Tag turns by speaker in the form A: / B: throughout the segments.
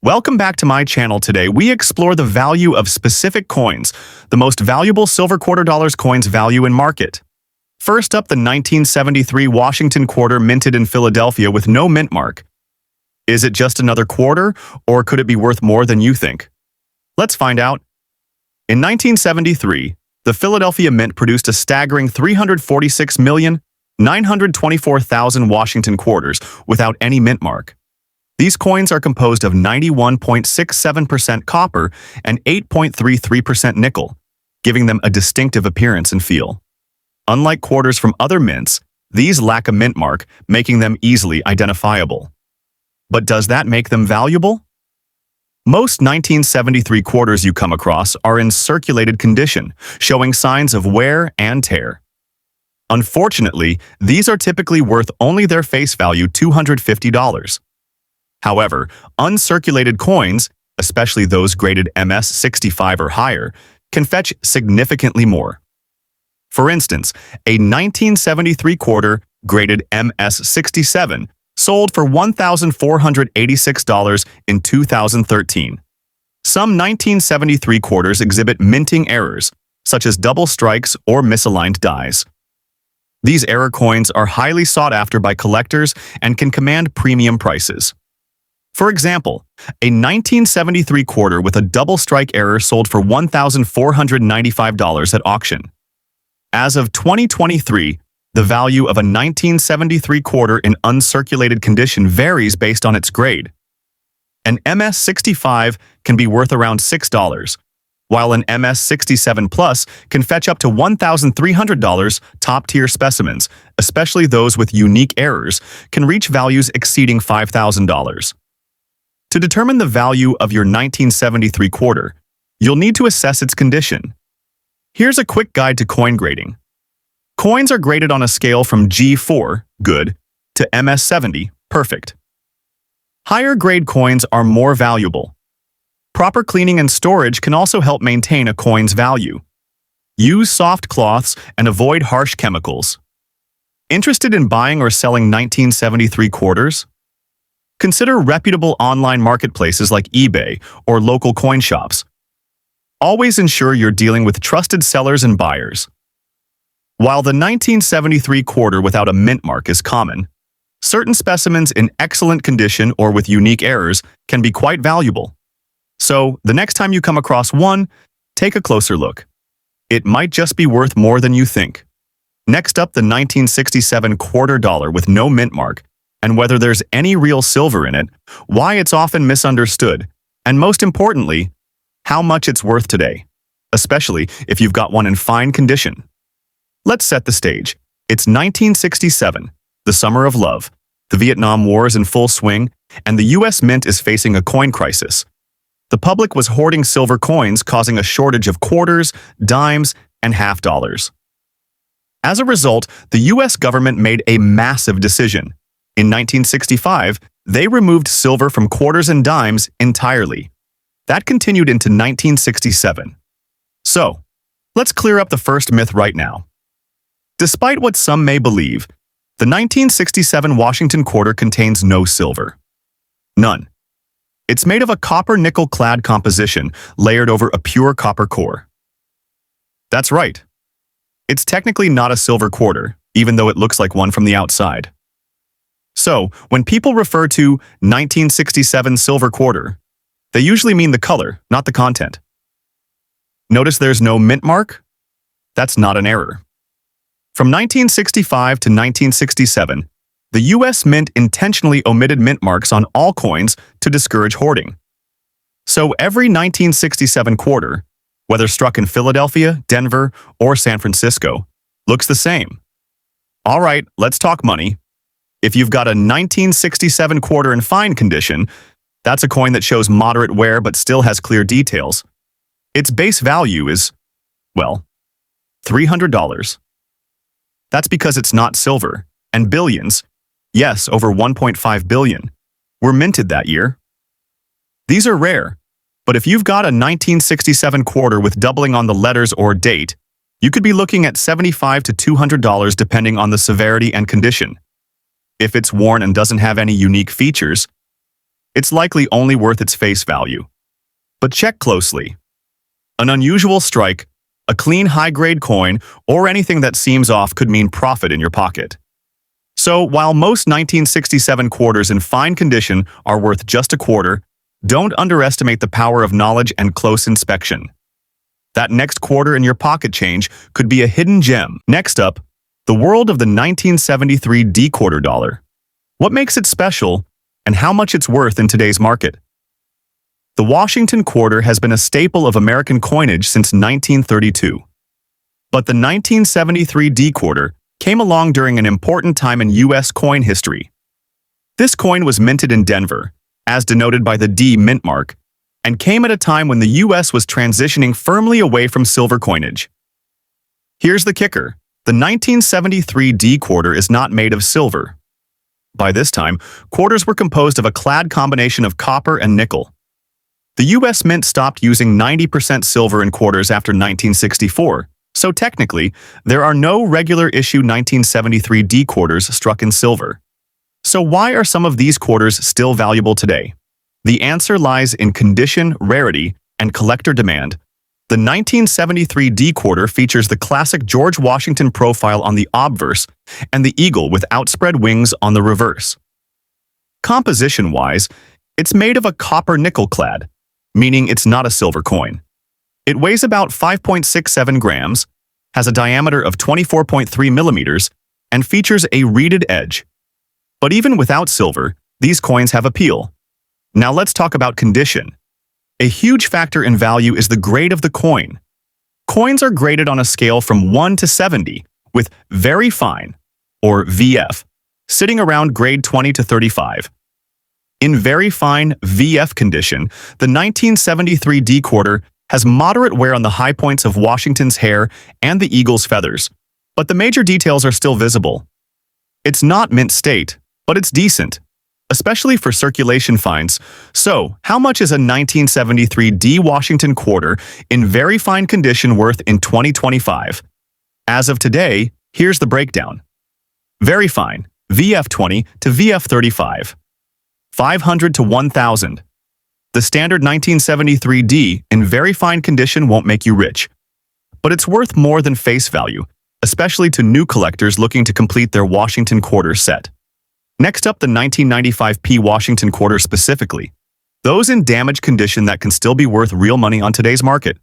A: Welcome back to my channel. Today, we explore the value of specific coins, the most valuable silver quarter dollars coins value in market. First up, the 1973 Washington quarter minted in Philadelphia with no mint mark. Is it just another quarter, or could it be worth more than you think? Let's find out. In 1973, the Philadelphia Mint produced a staggering 346,924,000 Washington quarters without any mint mark. These coins are composed of 91.67% copper and 8.33% nickel, giving them a distinctive appearance and feel. Unlike quarters from other mints, these lack a mint mark, making them easily identifiable. But does that make them valuable? Most 1973 quarters you come across are in circulated condition, showing signs of wear and tear. Unfortunately, these are typically worth only their face value, $250. However, uncirculated coins, especially those graded MS65 or higher, can fetch significantly more. For instance, a 1973 quarter graded MS67 sold for $1,486 in 2013. Some 1973 quarters exhibit minting errors, such as double strikes or misaligned dies. These error coins are highly sought after by collectors and can command premium prices. For example, a 1973 quarter with a double strike error sold for $1,495 at auction. As of 2023, the value of a 1973 quarter in uncirculated condition varies based on its grade. An MS65 can be worth around $6, while an MS67 Plus can fetch up to $1,300. Top-tier specimens, especially those with unique errors, can reach values exceeding $5,000. To determine the value of your 1973 quarter, you'll need to assess its condition. Here's a quick guide to coin grading. Coins are graded on a scale from G4, good, to MS70, perfect. Higher grade coins are more valuable. Proper cleaning and storage can also help maintain a coin's value. Use soft cloths and avoid harsh chemicals. Interested in buying or selling 1973 quarters? Consider reputable online marketplaces like eBay or local coin shops. Always ensure you're dealing with trusted sellers and buyers. While the 1973 quarter without a mint mark is common, certain specimens in excellent condition or with unique errors can be quite valuable. So, the next time you come across one, take a closer look. It might just be worth more than you think. Next up, the 1967 quarter dollar with no mint mark, and whether there's any real silver in it, why it's often misunderstood, and most importantly, how much it's worth today, especially if you've got one in fine condition. Let's set the stage. It's 1967, the summer of love. The Vietnam War is in full swing, and the U.S. Mint is facing a coin crisis. The public was hoarding silver coins, causing a shortage of quarters, dimes, and half dollars. As a result, the U.S. government made a massive decision. In 1965, they removed silver from quarters and dimes entirely. That continued into 1967. So, let's clear up the first myth right now. Despite what some may believe, the 1967 Washington quarter contains no silver. None. It's made of a copper-nickel-clad composition layered over a pure copper core. That's right. It's technically not a silver quarter, even though it looks like one from the outside. So, when people refer to 1967 silver quarter, they usually mean the color, not the content. Notice there's no mint mark? That's not an error. From 1965 to 1967, the U.S. Mint intentionally omitted mint marks on all coins to discourage hoarding. So every 1967 quarter, whether struck in Philadelphia, Denver, or San Francisco, looks the same. All right, let's talk money. If you've got a 1967 quarter in fine condition, that's a coin that shows moderate wear but still has clear details. Its base value is, well, $300. That's because it's not silver, and billions, yes, over 1.5 billion, were minted that year. These are rare, but if you've got a 1967 quarter with doubling on the letters or date, you could be looking at $75 to $200 depending on the severity and condition. If it's worn and doesn't have any unique features, it's likely only worth its face value. But check closely. An unusual strike, a clean high-grade coin, or anything that seems off could mean profit in your pocket. So, while most 1967 quarters in fine condition are worth just a quarter, don't underestimate the power of knowledge and close inspection. That next quarter in your pocket change could be a hidden gem. Next up, the world of the 1973 D quarter dollar. What makes it special, and how much it's worth in today's market? The Washington quarter has been a staple of American coinage since 1932. But the 1973 D quarter came along during an important time in U.S. coin history. This coin was minted in Denver, as denoted by the D mint mark, and came at a time when the U.S. was transitioning firmly away from silver coinage. Here's the kicker. The 1973 D quarter is not made of silver. By this time, quarters were composed of a clad combination of copper and nickel. The U.S. Mint stopped using 90% silver in quarters after 1964, so technically, there are no regular issue 1973 D quarters struck in silver. So why are some of these quarters still valuable today? The answer lies in condition, rarity, and collector demand. The 1973 D quarter features the classic George Washington profile on the obverse and the eagle with outspread wings on the reverse. Composition-wise, it's made of a copper-nickel clad, meaning it's not a silver coin. It weighs about 5.67 grams, has a diameter of 24.3 millimeters, and features a reeded edge. But even without silver, these coins have appeal. Now let's talk about condition. A huge factor in value is the grade of the coin. Coins are graded on a scale from 1 to 70, with very fine, or VF, sitting around grade 20 to 35. In very fine VF condition, the 1973 D quarter has moderate wear on the high points of Washington's hair and the eagle's feathers, but the major details are still visible. It's not mint state, but it's decent, especially for circulation finds. So, how much is a 1973 D Washington quarter in very fine condition worth in 2025? As of today, here's the breakdown. Very fine, VF20 to VF35. 500 to 1,000. The standard 1973 D in very fine condition won't make you rich, but it's worth more than face value, especially to new collectors looking to complete their Washington quarter set. Next up, the 1995 P Washington quarter specifically, those in damaged condition that can still be worth real money on today's market.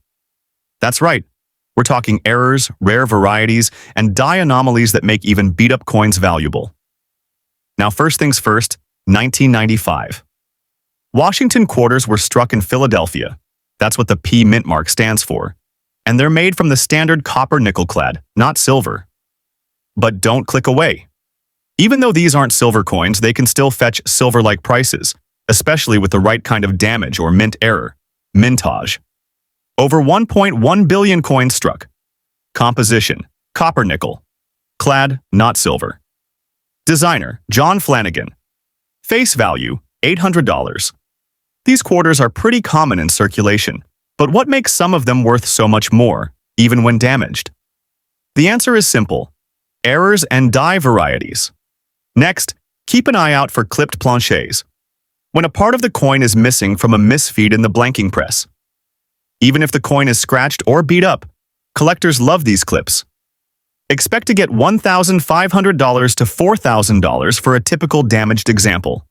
A: That's right, we're talking errors, rare varieties, and die anomalies that make even beat-up coins valuable. Now first things first, 1995. Washington quarters were struck in Philadelphia. That's what the P mint mark stands for. And they're made from the standard copper nickel clad, not silver. But don't click away. Even though these aren't silver coins, they can still fetch silver-like prices, especially with the right kind of damage or mint error, mintage. Over 1.1 billion coins struck. Composition, copper nickel. Clad, not silver. Designer, John Flanagan. Face value, $800. These quarters are pretty common in circulation, but what makes some of them worth so much more, even when damaged? The answer is simple: errors and die varieties. Next, keep an eye out for clipped planchets. When a part of the coin is missing from a misfeed in the blanking press. Even if the coin is scratched or beat up, collectors love these clips. Expect to get $1,500 to $4,000 for a typical damaged example.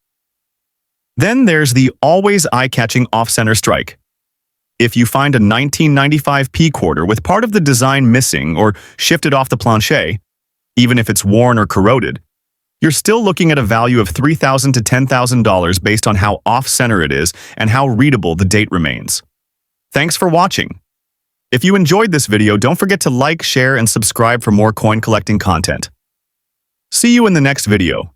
A: Then there's the always eye-catching off-center strike. If you find a 1995 P quarter with part of the design missing or shifted off the planchet, even if it's worn or corroded, you're still looking at a value of $3,000 to $10,000 based on how off-center it is and how readable the date remains. Thanks for watching. If you enjoyed this video, don't forget to like, share, and subscribe for more coin collecting content. See you in the next video.